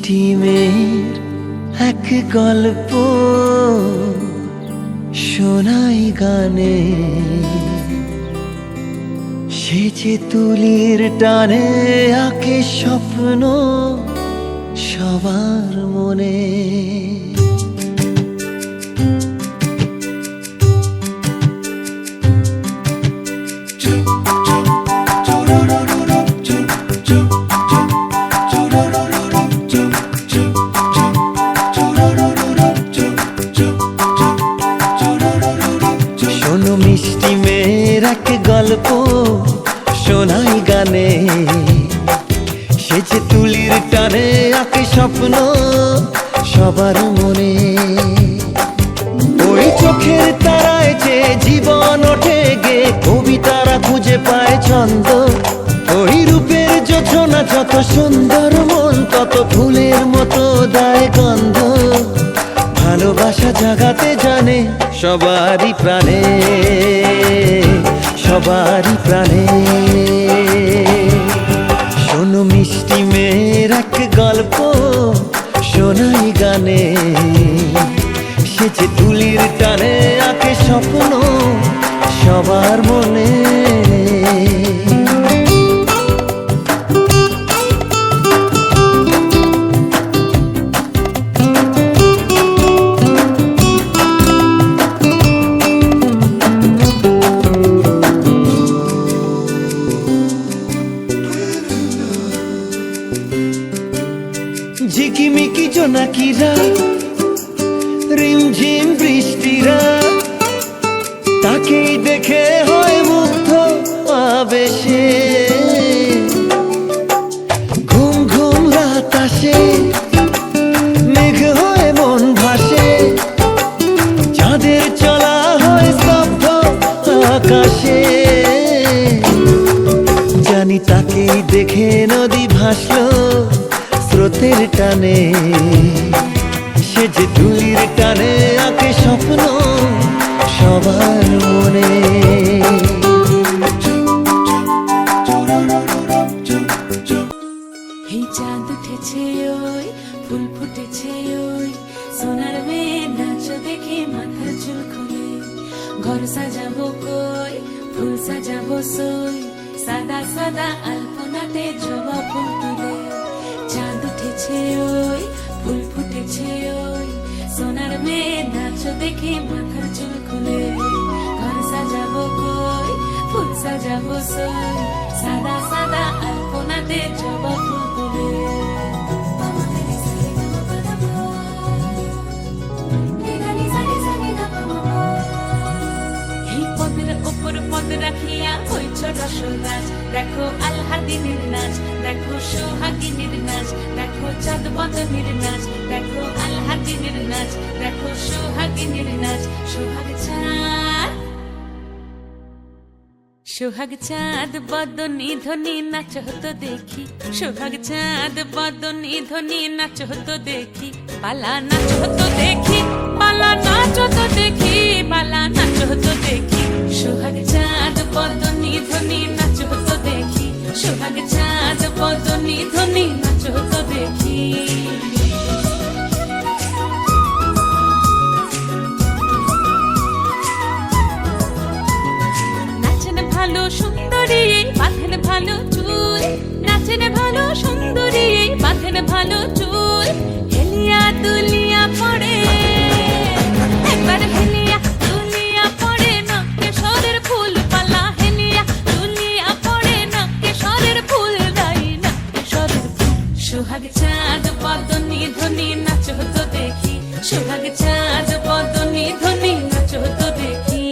মিষ্টি মেয়ের এক গল্প শোনাই গানে, সে যে তুলির টানে আঁকে স্বপ্ন সবার মনে। শোনো মিষ্টি মেয়ের এক গল্প শোনাই গানে, সে যে তুলির টানে আঁকে স্বপ্ন সবার মনে। ওই চোখের তারায় যে জীবন ওঠে গে, কবিতারা খুঁজে পায় ছন্দ। ওই রূপের যোছনা যত সুন্দর, মন তত ফুলের মতো দেয় গন্ধ। ভালোবাসা জাগাতে জানে সবারই প্রাণে, সবারই প্রাণে। শোনো মিষ্টি মেয়ের এক গল্প শোনাই গানে, সে যে তুলির টানে আঁকে স্বপ্ন সবার মনে। ঝিকিমিকি জোনাকিরা, রিমঝিম বৃষ্টিরা, তাকেই দেখে হয় মুগ্ধ আবেশে। ঘুম ঘুম রাত আসে, মেঘ হয়ে মন ভাসে, চাঁদের চলা হয় স্তব্ধ আকাশে। জানি তাকেই দেখে নদী ভাসলো স্রোতের টানে, সে যে তুলির টানে আঁকে স্বপ্ন সবার মনে। এই চাঁদ উঠেছে ওই, ফুল ফুটেছে ওই, সোনার মেয়ে নাচ দেখে মাথার চুল খুলে। ঘর সাজাবো কই, ফুল সাজাবো সই, সাদা সাদা আলপনাতে জবা ফুল তুলে। চাঁদ উঠেছে ওই, ফুল ফুটেছে ওই, সোনার মেয়ে নাচ দেখে মাথার চুল খুলে। ঘর সাজাবো কই, ফুল সাজাবো সই, সাদা সাদা আলপনাতে জবা ফুল তুলে। এই পদের ওপর পদ রাখিয়া ওই ছোট গাছ, দেখো আলহাদিনের নাচ, দেখো সোহাগিনীর নাচ, দেখো চাঁদ বদনের নাচ, দেখো আলহাদিনের নাচ, দেখো সোহাগিনীর নাচ। সোহাগ চাঁদ বদনী ধ্বনি নাচ হতো দেখি, সোহাগ চাঁদ বদনী ধ্বনি নাচ হতো দেখি। পালা নাচ হতো দেখি, পালা নাচ হতো দেখি, পালা নাচ হতো দেখি। সোহাগ চাঁদ বদনী ধ্বনি নাচ হতো দেখি, সোহাগ চাঁদ বদনী ধ্বনি নাচ হতো দেখি। ভালো সুন্দরী বাঁধেন ভালো চুল, নাচেন ভালো সুন্দরী বাঁধেন ভালো চুল। হেলিয়া দুলিয়া পড়ে, একবার হেলিয়া দুলিয়া পড়ে, নকেশ্বরের ফুল পালা। হেলিয়া দুলিয়া পড়ে, নকেশ্বরের ফুল দাই, নকেশ্বরের ফুল। সোহাগ চাঁদ বদনী ধ্বনি নাচ হতো দেখি, সোহাগ চাঁদ বদনী ধ্বনি নাচ হতো দেখি।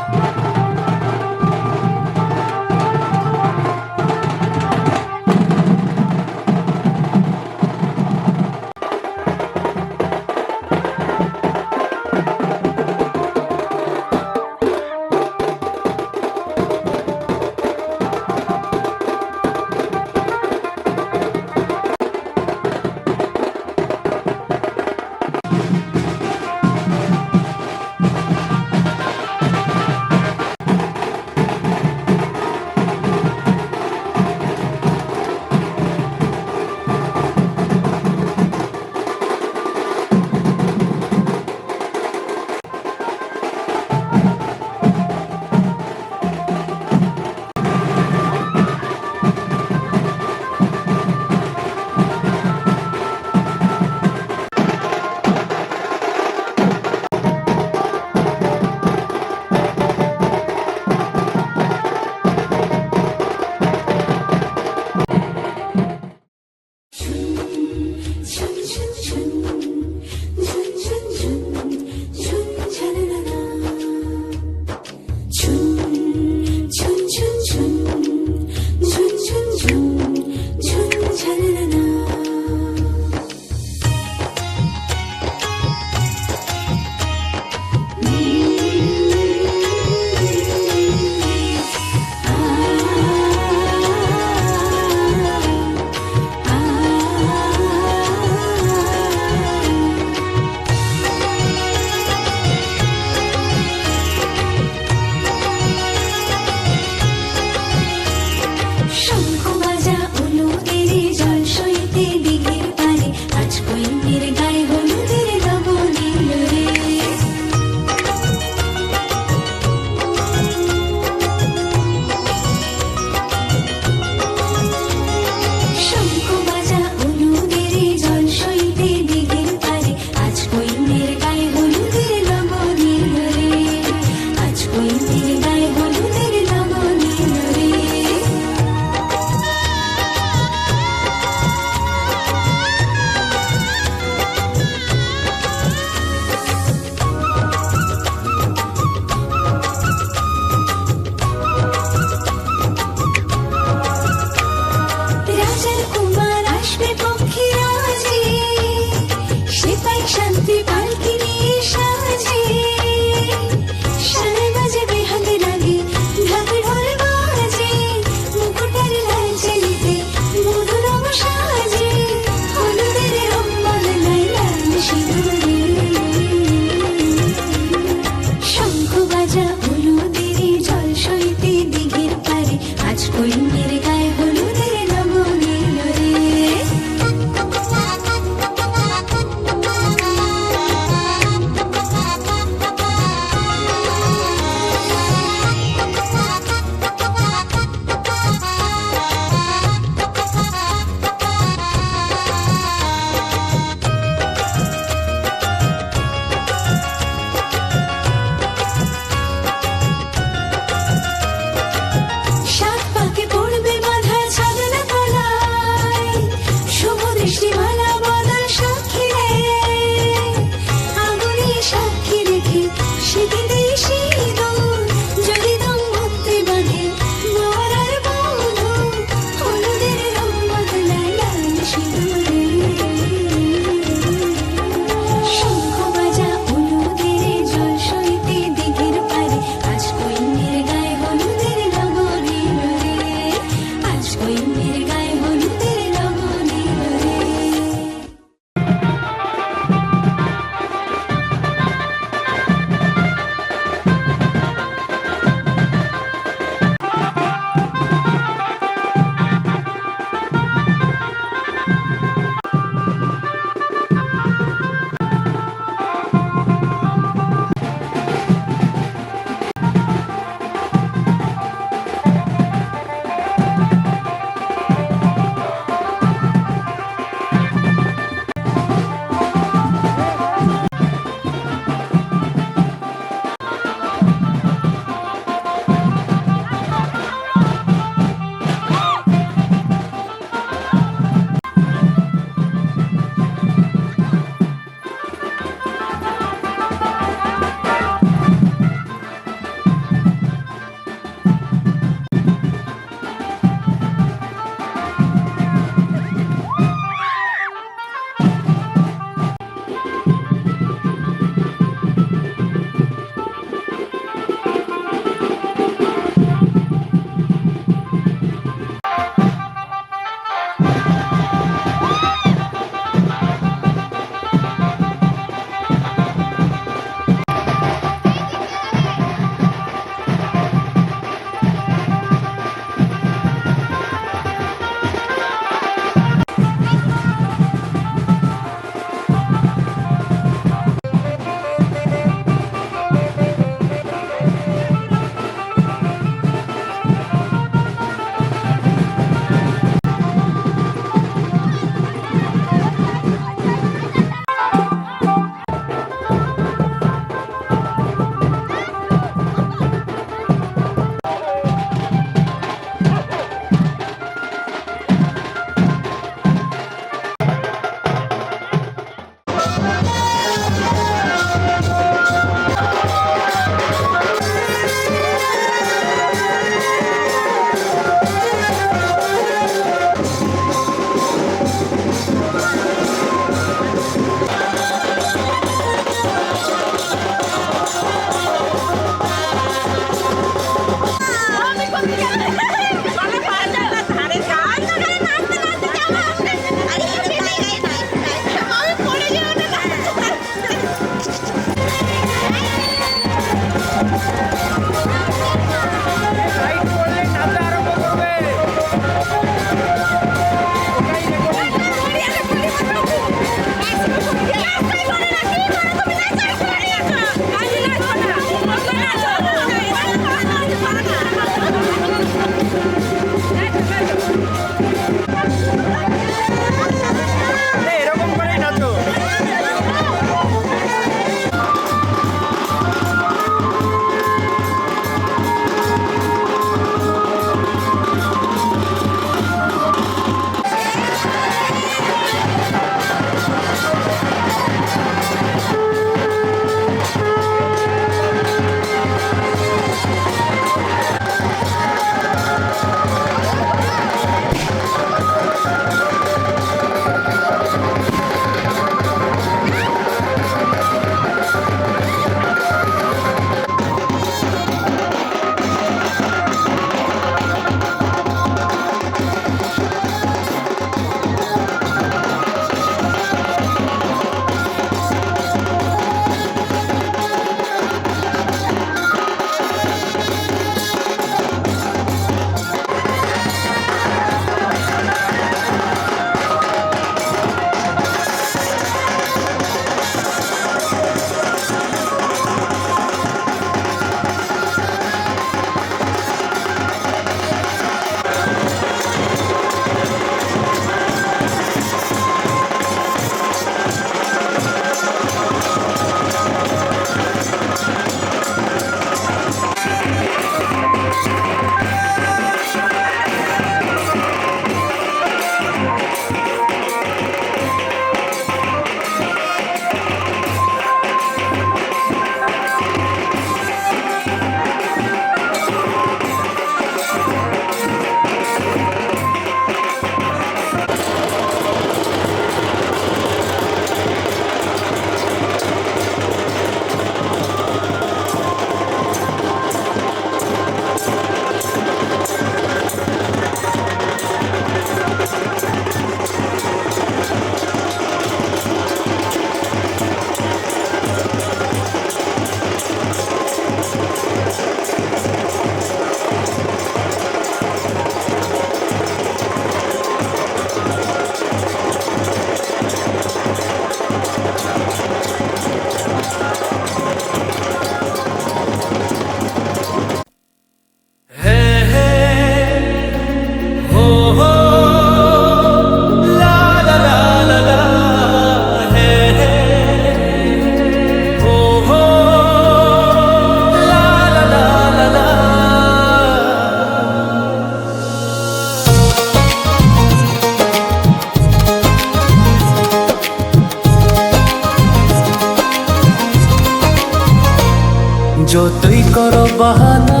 যতই করো বাহানা,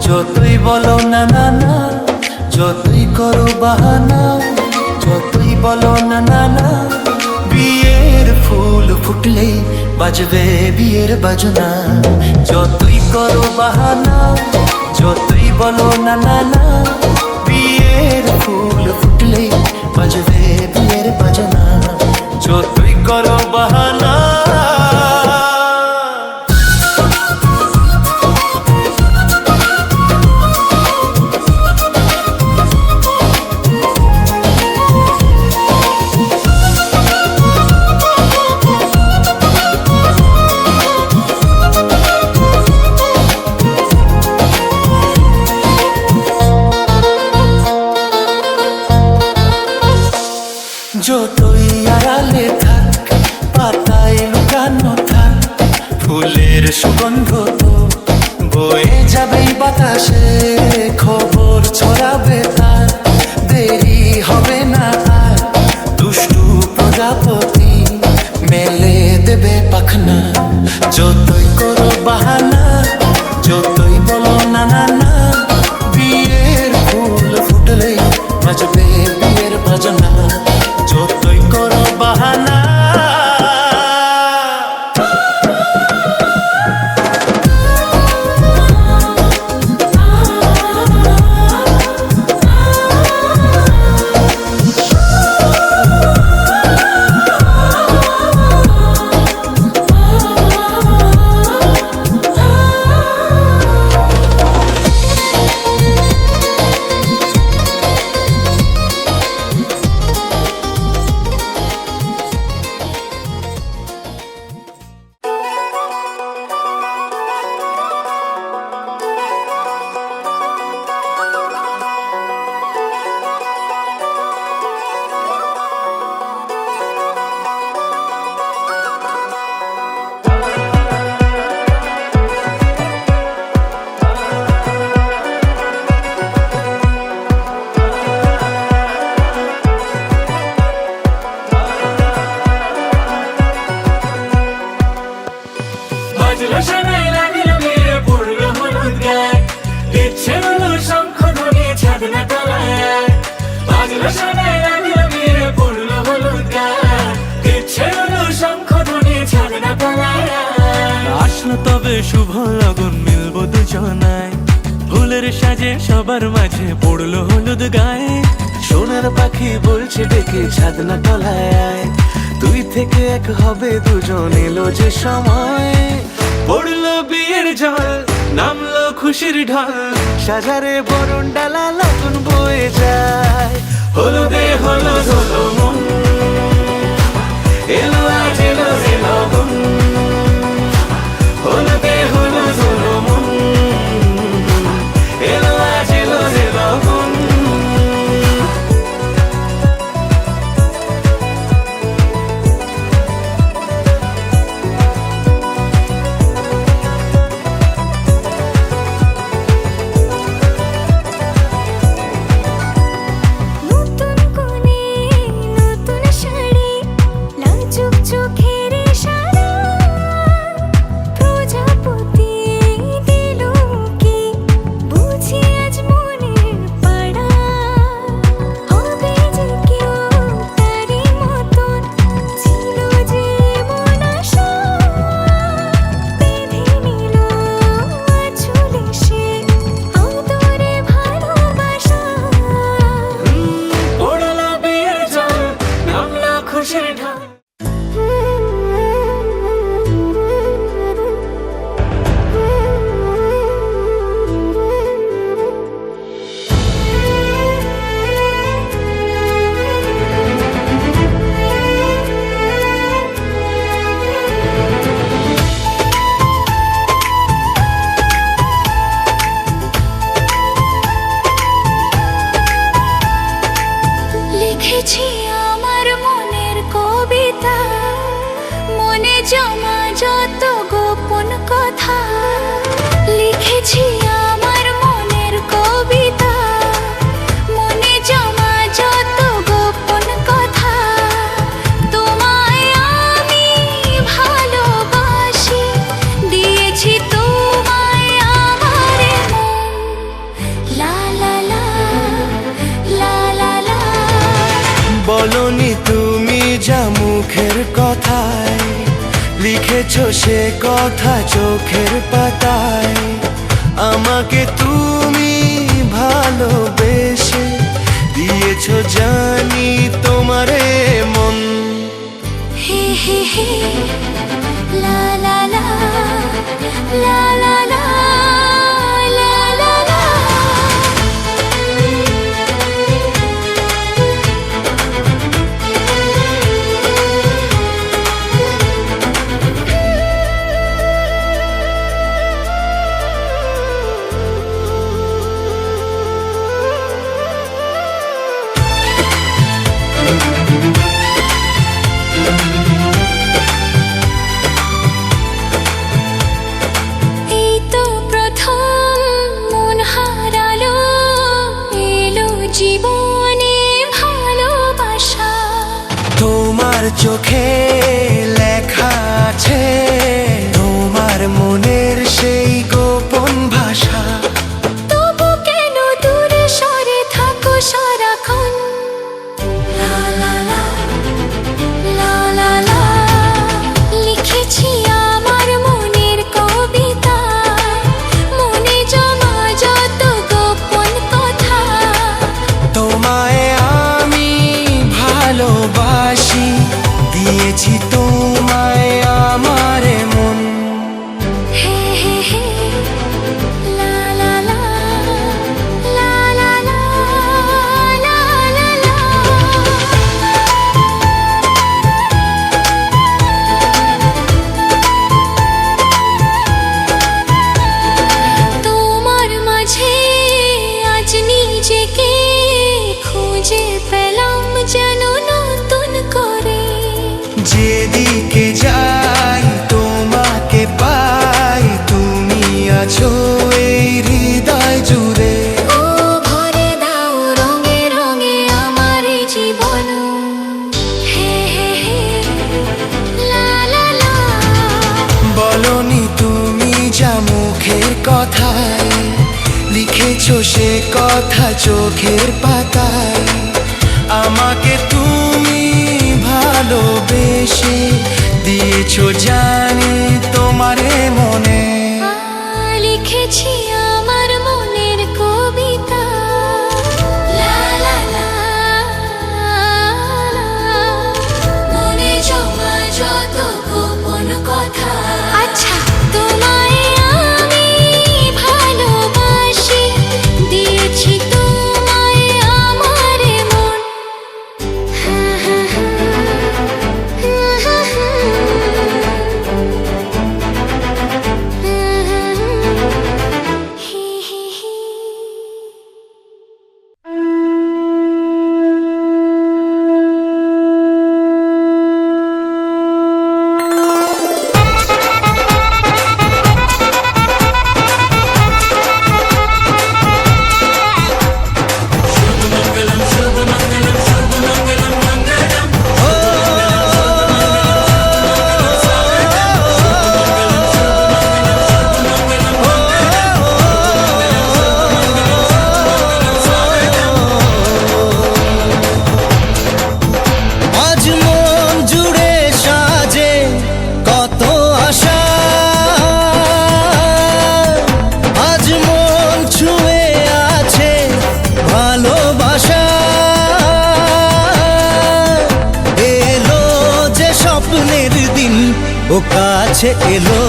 যতই বলো না না না, যতই করো বাহানা, যতই বলো না না না, বিয়ের ফুল ফুটলে বাজবে বিয়ের বাজনা। যতই করো বাহানা, যতই বলো না না না, বিয়ের ফুল ফুটলে বাজবে বিয়ের বাজনা। যতই করো বাহানা। যতই আড়ালে থাক, পাতায় লুকানো থাক, ফুলের সুগন্ধ তো বয়ে যাবেই বাতাসে, খবর ছড়াবে তার, দেরি হবে না আর, দুষ্টু প্রজাপতি মেলে দেবে পাখনা। যতই করো বাহানা, যতই বলো না না না, বিয়ের ফুল ফুটলে বাজবে বিয়ের বাজনা। যতই করো বাহানা। বাজলো শোনাই লাগিল মেরে পড়লো হলুদ গায়ে, ইচ্ছে হলো শঙ্খ ধ্বনি ছাদনা তলায়। বাজলো শোনাই লাগিল মেরে পড়লো হলুদ গায়ে, ইচ্ছে হলো শঙ্খ ধ্বনি ছাদনা তলায়। আসলো তবে শুভ লগন, মিলবো দুজনায়, ফুলের সাজে সবার মাঝে পড়লো হলুদ গায়ে। সোনার পাখি বলছে ডেকে ছাদনা তলায়, দুই থেকে এক হবে দুজন, এলো যে সময়। পড়লো বিয়ের জল, নামলো খুশির ঢল, সাজারে বরণ ডালা লগন বয়ে যায়। হলুদে হলুদ হলো মন, এলো আজ এলো রে লগন। হলুদে হলুদ হলো মন, এলো আজ এলো রে লগন। নতুন কোণে নতুন শাড়ি, লাল চুক কথায়, লিখেছো সে কথা চোখের পাতায়। আমাকে তুমি ভালোবেসে দিয়েছো জানি তোমারে মন। হে হে হে লা লা লা লা লা লা লা লা লা। এই তো প্রথম মন হারালো, এলো জীবনে ভালোবাসা। তোমার চোখে লেখা আছে তোমার মনের সেই গোপন ভাষা। তবু কেন দূরে সরে থাকো সারাক্ষণ? লা লা লা লা লা লা। লিখেছি আমার মনের কবিতা, মনে জমা যত গোপন কথা। তোমায় আমি ভালোবাসি, দিয়েছি তোমায় আমার মন। হে হে হে লা লা লা লা লা লা লা লা লা। তোমার মাঝে আজ নিজেকে খুঁজে পেলাম যেন নতুন করে। যেদিকে যাই তোমাকে পাই, তুমি আছো এই হৃদয় জুড়ে। ও ভরে দাও রঙে রঙে আমার এই জীবন। হে হে হে লা লা লা। বলনি তুমি যা মুখের কথায়, লিখেছো সে কথা চোখের পাতায়। আমাকে তুমি ভালোবেসে দিয়েছো জানি তোমারে মনে। লিখেছি আমার মনের কবিতা। লা লা লা লা। মনে জমা যত গোপন কথা। আচ্ছা তোমায় আমি ভালোবাসি, দিয়েছি তোমায় আমার মন। হা হা হা হা হা হি হি হি। আজ মন জুড়ে সাজে কত আশা, আজ মন ছুঁয়ে আছে ভালোবাসা। এলো যে স্বপ্নের দিন ও কাছে এলো,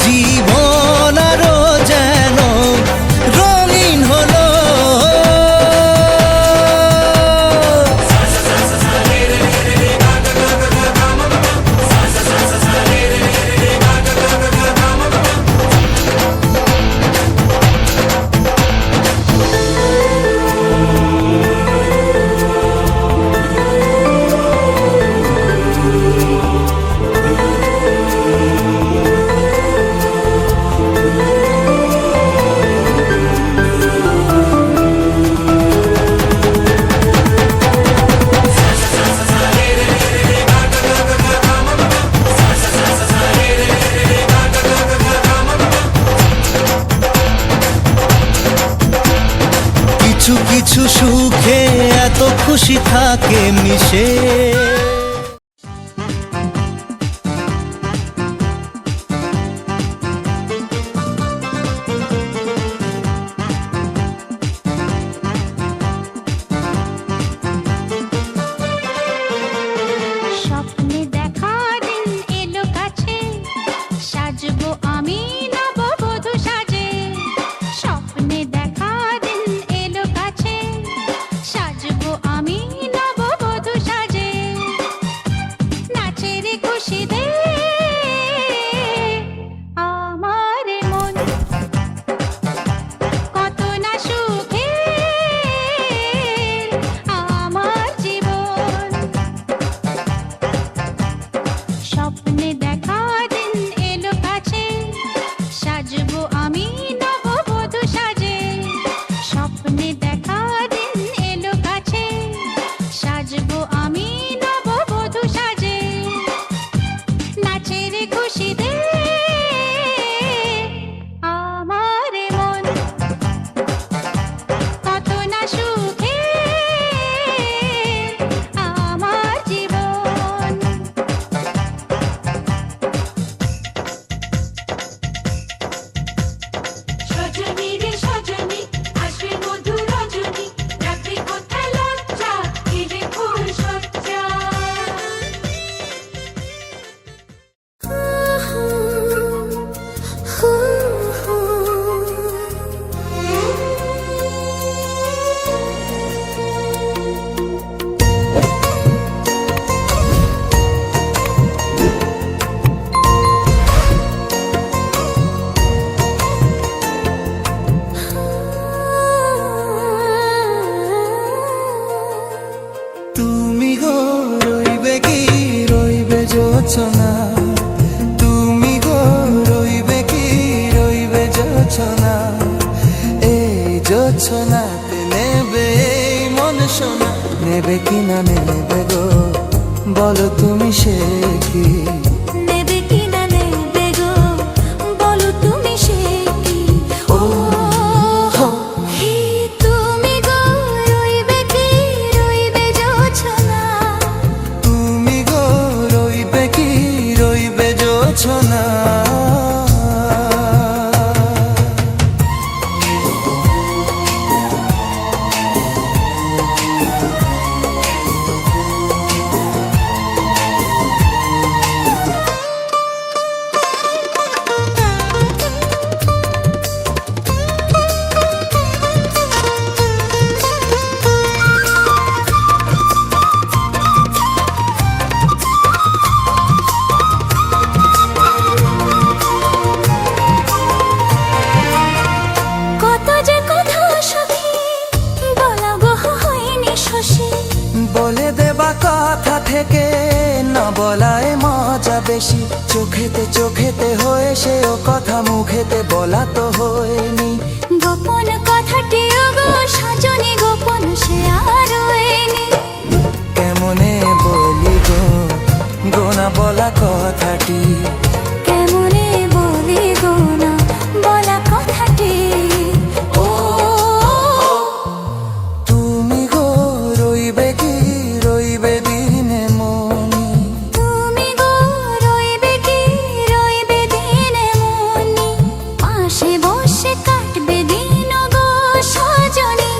জীবন আরো যেন রঙিন হলো। কিছু কিছু সুখে এত খুশি থাকে মিশে। স্বপ্নে দেখা দিন এলো কাছে, সাজবো আমি নববধূ সাজে। স্বপ্নে দেখা দিন এলো কাছে, সাজবো আমি নববধূ সাজে। নাচের খুশিতে আমার মন কত না সুখে আমার জীবন। স্বপ্নে দেখা দিন এলো কাছে, সাজবো আমি নববধূ সাজে। স্বপ্নে দেখা দিন এলো কাছে, সাজবো আমি নববধূ সাজে। নাচের খুশিতে আমার মন কত না সুখে আমার জীবন। সজনী রে সজনী, আসবে মধুর রজনী, রাখবে কোথায় লজ্জা, ঘিরে ফুল সজ্জা। তুমি গো রইবে কি রইবে যোছনা, তুমি গো রইবে কি রইবে যোছনা। এই যোছনাতে নেবে এই মন সোনা, নেবে কি না নেবে গো বলো তুমি সে কি। নেবে কি না নেবে গো বলো তুমি সে কি। ও হে তুমি গো রইবে কি রইবে যোছনা, তুমি গো রইবে কি রইবে যোছনা। কত যে কথা সখী বলা গো হয়নি শশী। বলে দেবা কথা থেকে না বলায় মজা বেশি। চোখেতে চোখেতে হয়ে সে ও কথা মুখেতে বলা তো হয়নি। গোপন কথাটিও গো সজনী গোপন সে আর হয়নি। কেমনে বলি গো গোনা বলা কথাটি, কেমনে বলি গো না বলা কথাটি। ও তুমি গো রইবে কি রইবে দিনে মনি, তুমি গো রইবে কি রইবে দিনে মনি। পাশে বসে কাটবে দিন গো সজনী।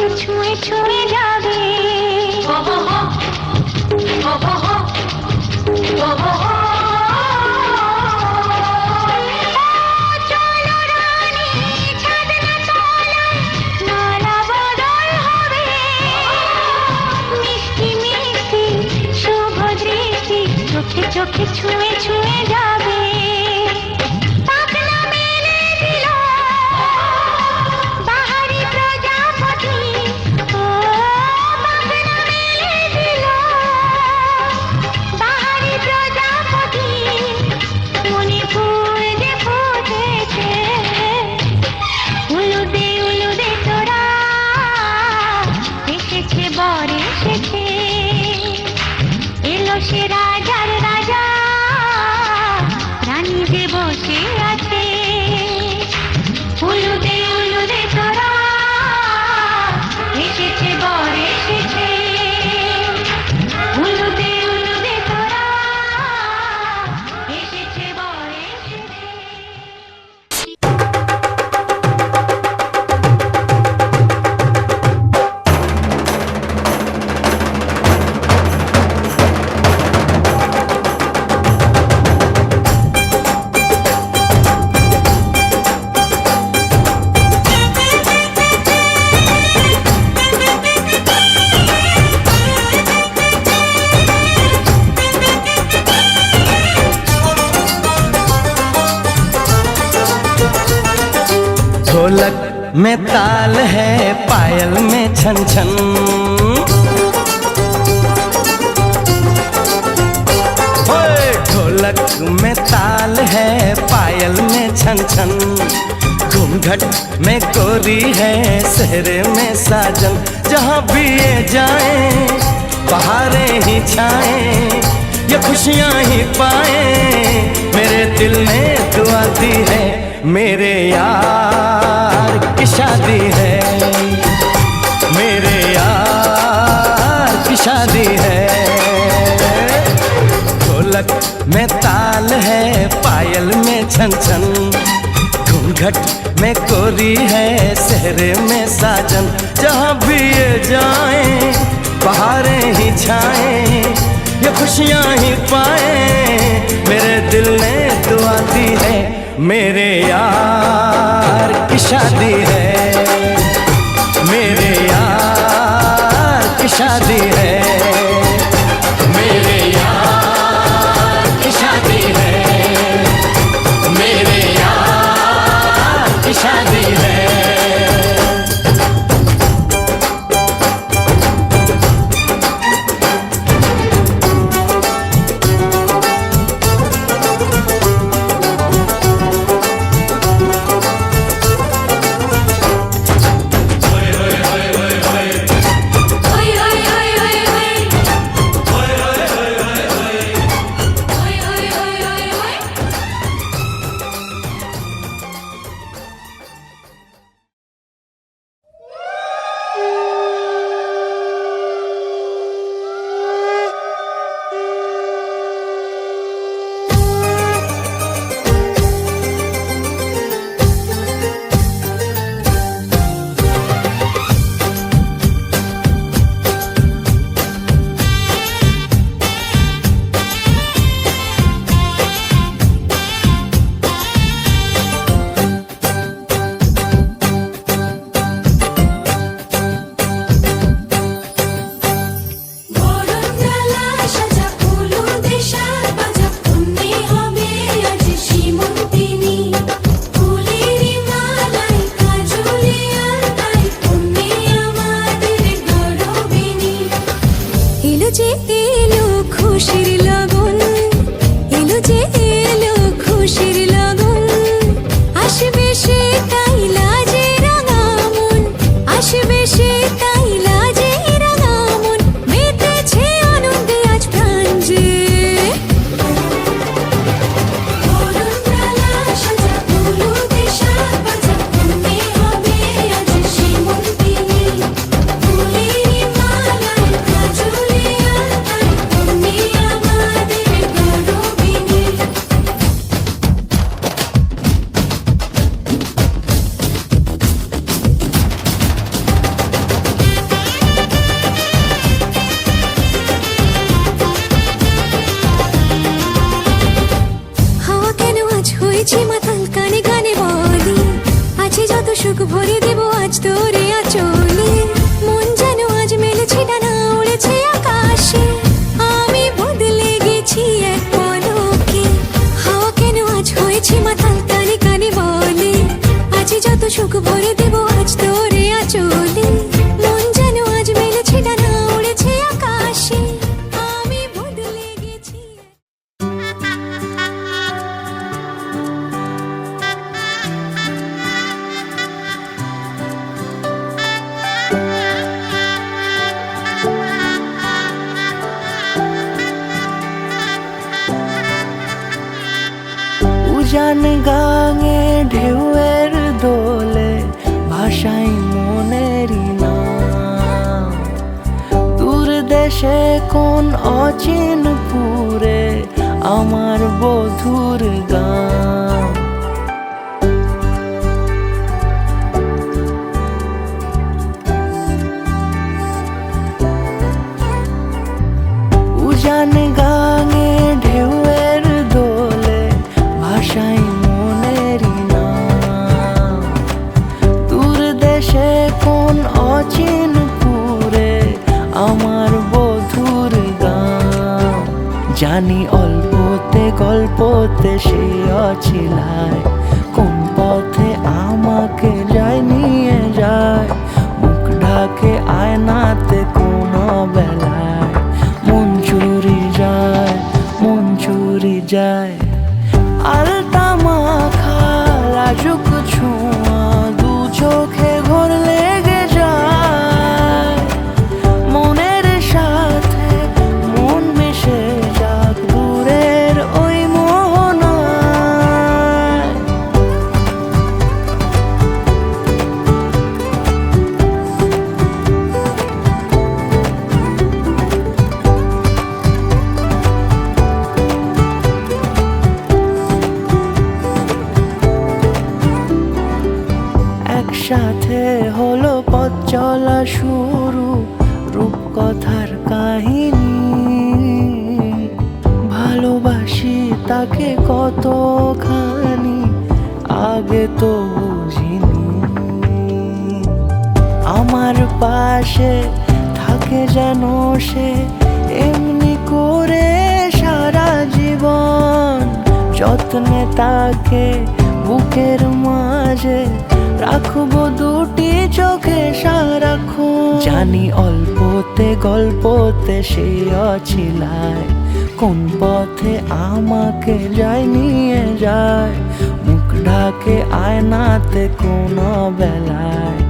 চোখে ছুঁয়ে ছুঁয়ে যাবে চলো রানী ছাদনা চলো নালা বদল হবে মিষ্টি মিষ্টি শুভ দৃষ্টি চোখে চোখে ছুঁয়ে ছুঁয়ে যাবে পাখনা মেলে দিল বাহারি প্রজাপতি ও পাখনা মেলে দিল বাহারি প্রজাপতি মনে ফুল যে ফুটেছে উলুদে তোরা এসেছে বর এসেছে এলো সে রাজার রাজা রানী যে বসে আছে উলুদে তোরা এসেছে বর এসেছে উলুদে তোরা এসেছে বর এসেছে ढोलक में ताल है पायल में छन छन ओए ढोलक में ताल है पायल में छन छन घूंघट में गोरी है सेहरे में साजन जहाँ भी ये जाए बहारें ही छाए ये खुशियाँ ही पाए मेरे दिल ने दुआ दी है मेरे यार की शादी है मेरे यार की शादी है ढोलक में ताल है पायल में छन छन घूंघट में कोरी है सेहरे में साजन जहाँ भी ये जाए बहारें ही छाए ये खुशियाँ ही पाए मेरे दिल ने दुआ दी है मेरे यार की शादी है मेरे यार की शादी है मेरे यार की शादी है मेरे यार की शादी है ভরে দেব আজ তোরে আঁচলে মন যেন আজ মেলেছে ডানা উড়েছে আকাশে আমি বদলে গেছি এক পলকে হাওয়া কেন আজ হয়েছে মাতাল কানে কানে বলে আজ যত সুখ ভরে দেব আজ তোরে আঁচলে মন যেন আজ মেলেছে ডানা উড়েছে আকাশে আমি বদলে গেছি উজান গাঙে ঢেউয়ের দোলে ভাষাই মনেরই নাম দূর দেশে কোন অচিনপুরে আমার বধুর গান উজান গাঙে ঢেউয়ের দোলে ভাষাই মনেরই নাম দূর দেশে কোন অচিনপুরে আমার বধুর গান জানি অল্পতে গল্পতে সে অছিলায় কোন পথে আমাকে যায় নিয়ে যায় মুখ ঢাকে আয়নাতে কোনো বেলায় মন চুরি যায় মন চুরি যায় আলতা মাখা লাজুক ছোঁয়া দু চোখে ঘোর লেগে যায় মনের সাথে মন মিশে যাক দূরের ওই মোহনায় একসাথে হলো পথ চলা শুরু রূপকথার কাহিনী ভালোবাসি তাকে কতখানি আগে তো বুঝিনি আমার পাশে থাকে যেন সে এমনি করে সারা জীবন যত্নে তাকে বুকের মাঝে রাখবো দুটি চোখে সারাক্ষণ জানি অল্পতে গল্পতে সে অছিলায় কোন পথে আমাকে যায় নিয়ে যায় মুখ ঢাকে আয়নাতে কোন বেলায়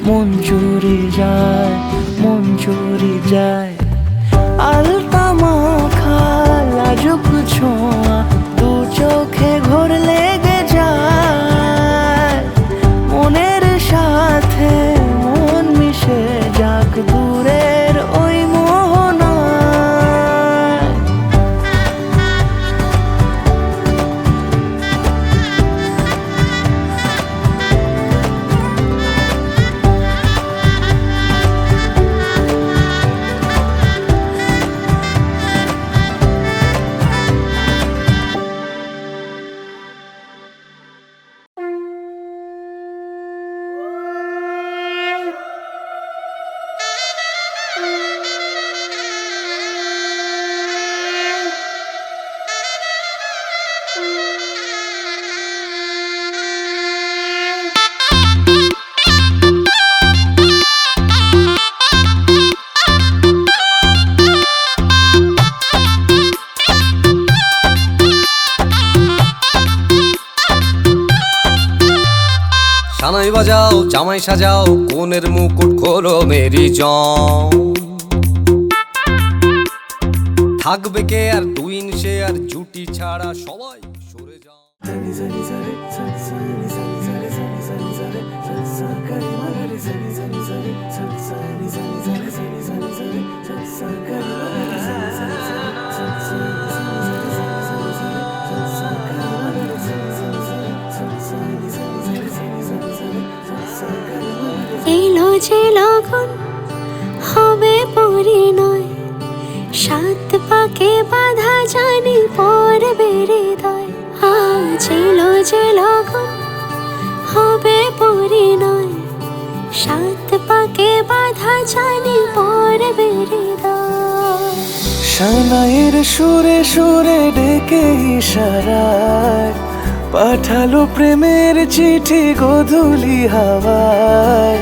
মন চুরি যায় মন চুরি যায় আলতা মাখা লাজুক ছোঁয়া দু চোখে ঘোর লেগে যায় মনের সাথে মন মিশে যাক দূরের ওই মোহনায় সানাই বাজাও জামাই সাজাও কোনের মুকুট খোলো মেরি জং থাকবে কে আর টুইন সে আর জুটি ছাড়া সবাই সরে যাও এলো যে লগন হবে পরিণয় সাত পাকে বাধা জানি পর বেড়ে দয় আজ এলো যে লগন হবে পরিণয়, সাত পাকে বাধা জানি পড়বে হৃদয়। সানাইয়ের সুরে সুরে ডেকে ইশারায় পাঠালো প্রেমের চিঠি গোধূলি হাওয়ায়।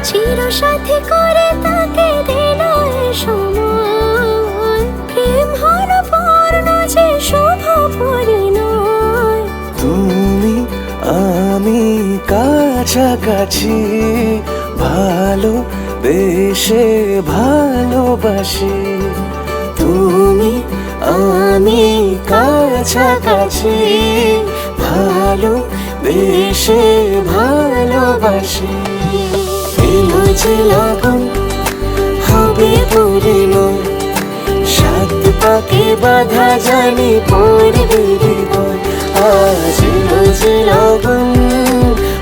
চিরসাথী করে তাকে দিল এ সময়, প্রেম হলো পূর্ণ যে শুভ পরিণয়। তুমি আমি কাছাকাছি, ভালো বেশে ভালোবাসি। তুমি আমি কাছাকাছি, ভালো বেশে ভালোবাসি। এলো যে লগন হবে পরিণয়, সাত পাকে বাধা জানি পড়বে হৃদয়। আজ এলো যে লগন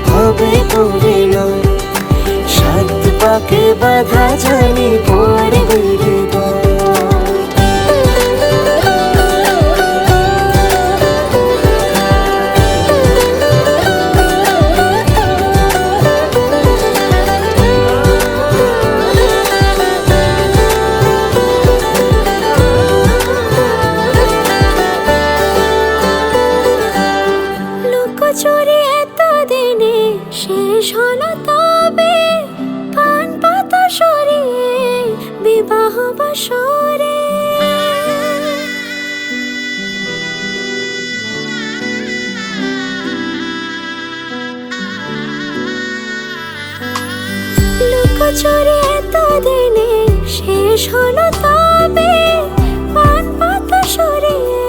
হবে পরিণয়, সাত পাকে বাধা জানি পড়বে হৃদয়। লুকোচুরি এতদিনে শেষ হলো তবে, পান পাতা সরিয়ে বিবাহ বাসরে। লুকোচুরি এতদিনে শেষ হলো তবে, পান পাতা সরিয়ে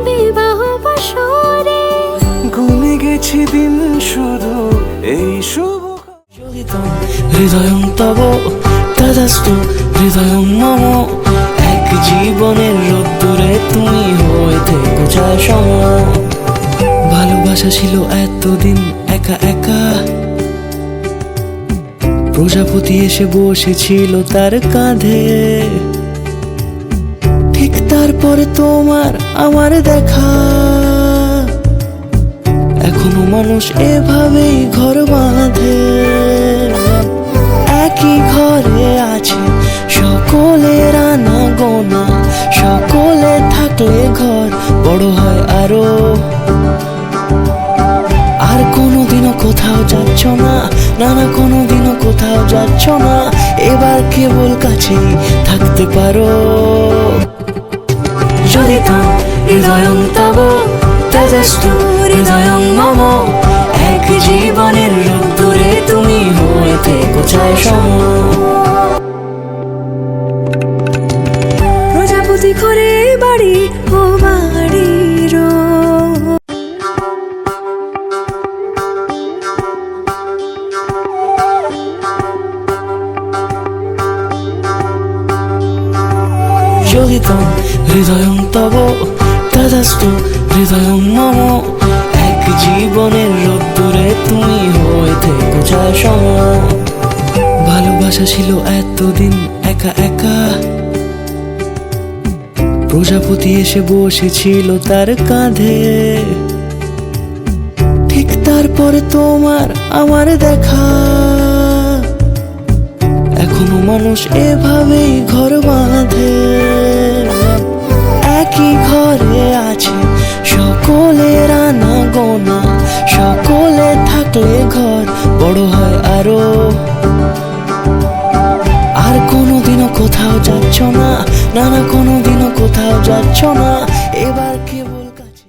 বিবাহ বাসরে। গুনে গেছি দিন শুধু এই শুভ। হৃদয়ং তব তদাস্তু হৃদয়ং মম, এক জীবনের রোদ্দুরে তুমি হয়ে থেকো চায় সম। ভালোবাসা ছিল এতদিন একা একা, প্রজাপতি এসে বসেছিল তার কাঁধে। ঠিক তারপরে তোমার আমার দেখা, এখনো মানুষ এভাবেই ঘর বাঁধে। একই ঘরে আছে সকলের আনা গোনা, সকলে থাকলে ঘর বড় হয় আরো। আর কোনোদিনও কোথাও যাচ্ছ না, না না কোনোদিনও কোথাও যাচ্ছ না, এবার কেবল কাছেই থাকতে পারো। যদি তাম হৃদয়ং তব তদস্তু হৃদয়ং মম, এক জীবনের রোদ্দুরে তুমি হয়ে থেকো চায় সম। প্রজাপতি করে বাড়ি ও বাড়ির যদি তাম হৃদয়ং তব তদস্তু হৃদয়ং মম, এক জীবনের রোদ্দুরে তুমি হয়ে থেকো চায় সম। ভালোবাসা ছিল এতদিন একা একা, প্রজাপতি এসে বসেছিল তার কাঁধে। ঠিক তারপরে তোমার আমার দেখা, এখনো মানুষ এভাবেই ঘর বাঁধে। একই ঘরে আছে সকলের আনা গোনা, সকলে থাকলে ঘর বড় হয় আরো। আর কোনোদিনও কোথাও যাচ্ছ না, না না কোনোদিনও কোথাও যাচ্ছ না, এবার কেবল কাছে।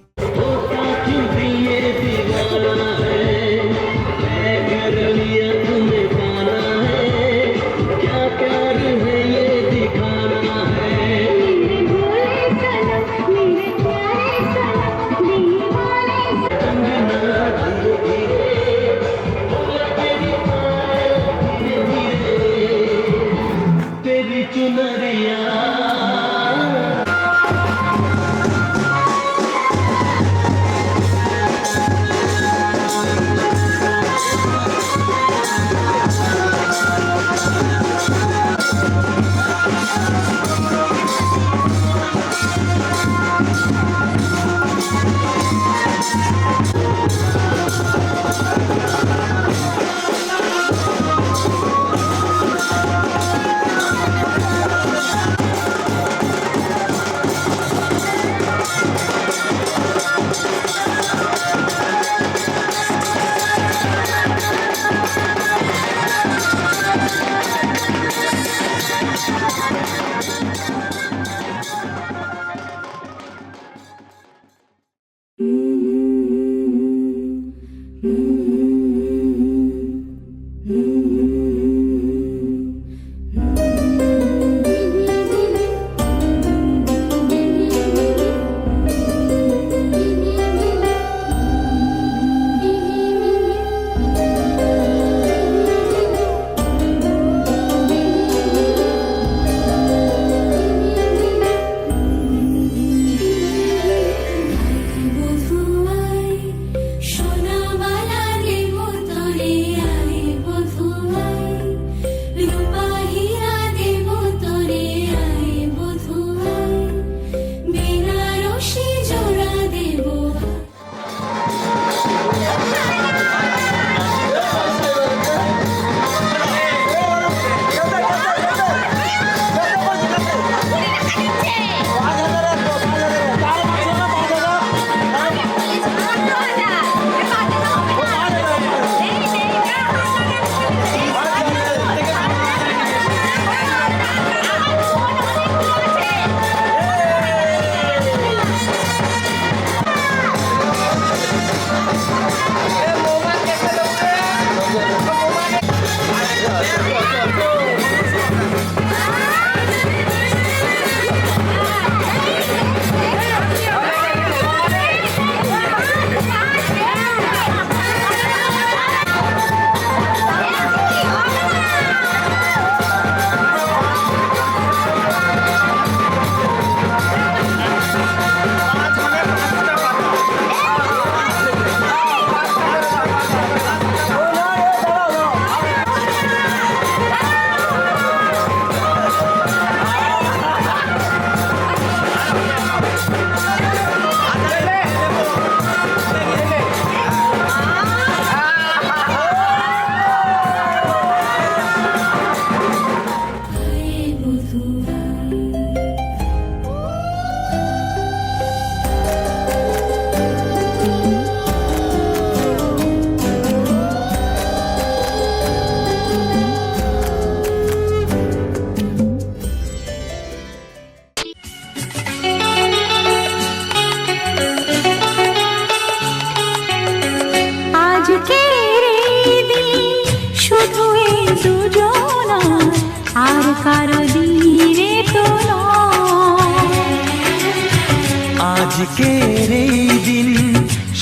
আজকের এই দিন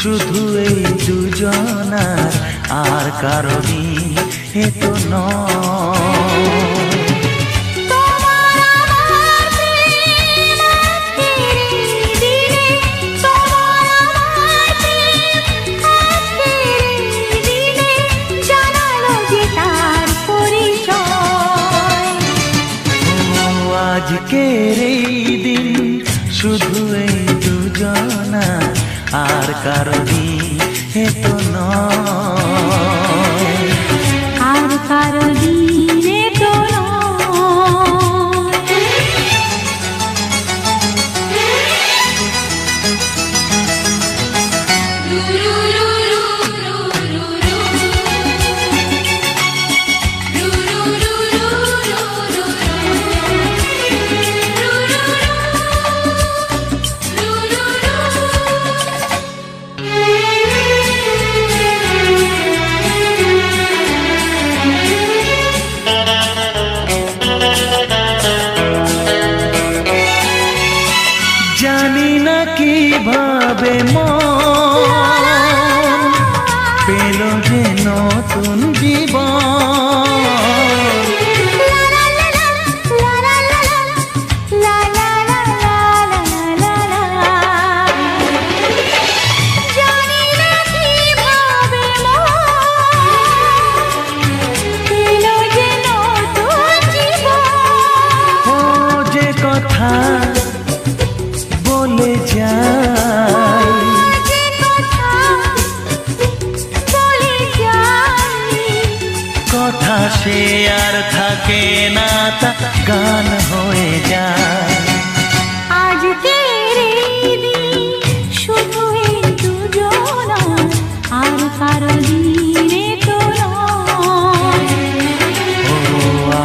শুধু এই দুজনার, আর কারণে এ তো নয়। আজকের এই দিন শুধু এই দুজনা, আর কারণে এ তো নয়, আর কারণে তো জানি না কিভাবে মন পেল যে নতুন জীবন। ও যে কথা বলে যায়, কথা সে আর থাকে না, তা গান হয়ে যায়। আজকের এই দিন শুধু এই দুজনা, আর কারো দিনে তো নয়, ও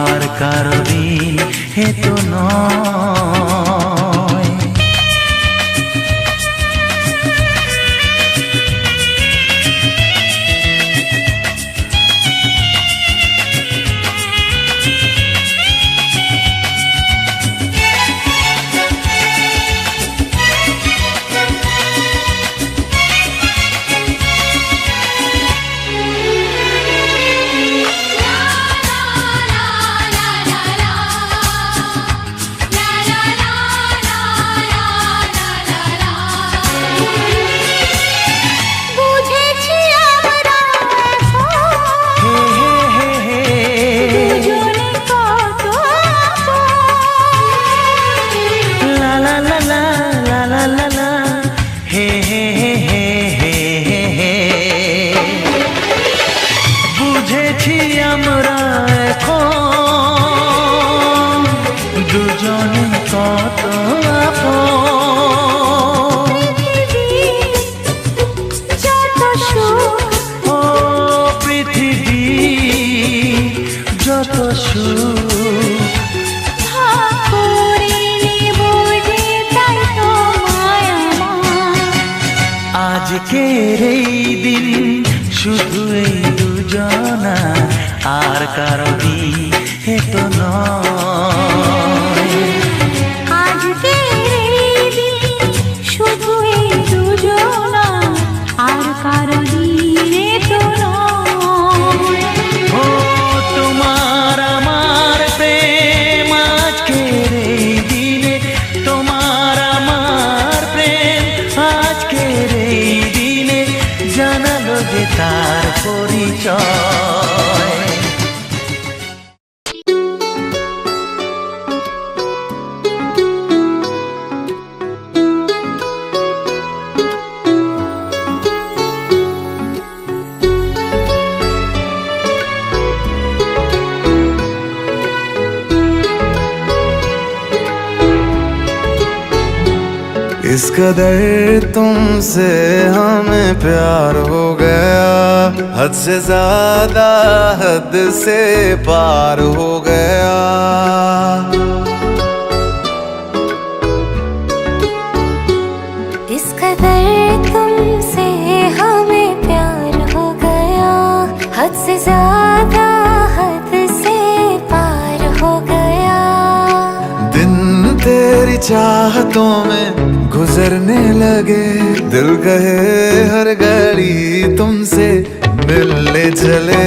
আর কারো দিন এ তো নয়। বুঝেছি আমরা দুজনে কত লা লা লা লা লা লা লা লা, হে হে হে হে হে হে। বুঝেছি আমরা এখন দুজনে কত আপন। যত সুখ ও পৃথিবী যত সুখ, ভাগ করে নেব যে, তাই তো মায়া আমার। আজকের এই দিন শুধু এই দুজনা, আর কারণে এ তো নয়। আজকের এই দিন শুধু এই দুজনা, আর কারো দিনে তো নয়। ও তোমার আমার প্রেম আজকের এই দিনে, তোমার আমার প্রেম আজকের এই দিনে জানালো যে তার পরিচয়। इस कदर तुमसे हमें प्यार हो गया, हद से ज्यादा हद से पार हो गया। इस कदर तुमसे हमें प्यार हो गया, हद से ज्यादा हद से पार हो गया। दिन तेरी चाहतों में गुजरने लगे दिल कहे हर घड़ी तुमसे मिलने चले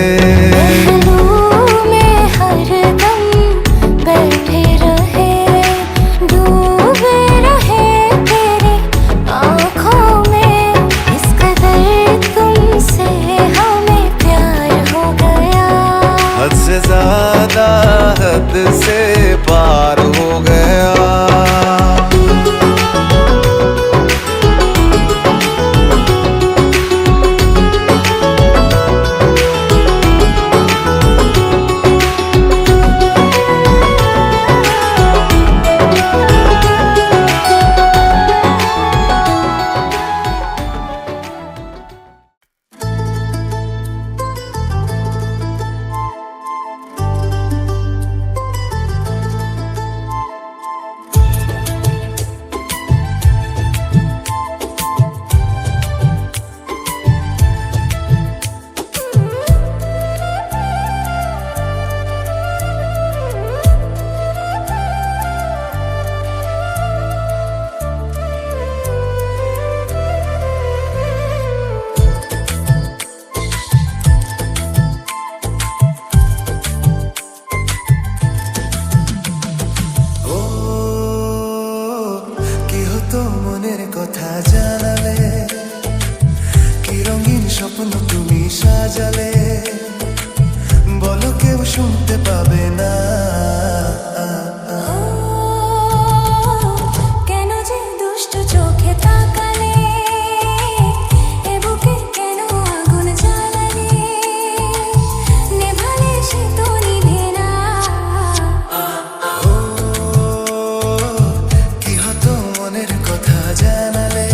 पहलू में हरदम बैठे रहे डूबे रहे तेरी आँखों में इस कदर तुमसे हमें प्यार हो गया हद से ज्यादा हद से पार हो गया তো মনের কথা জানালে কি রঙিন স্বপ্ন তুমি সাজালে বলো কেউ শুনতে পাবে না কেন যে দুষ্ট চোখে তাকালে এ বুকে কেন আগুন জ্বালালে নেভালে সে তো নিভে না কি হতো মনের কথা জানালে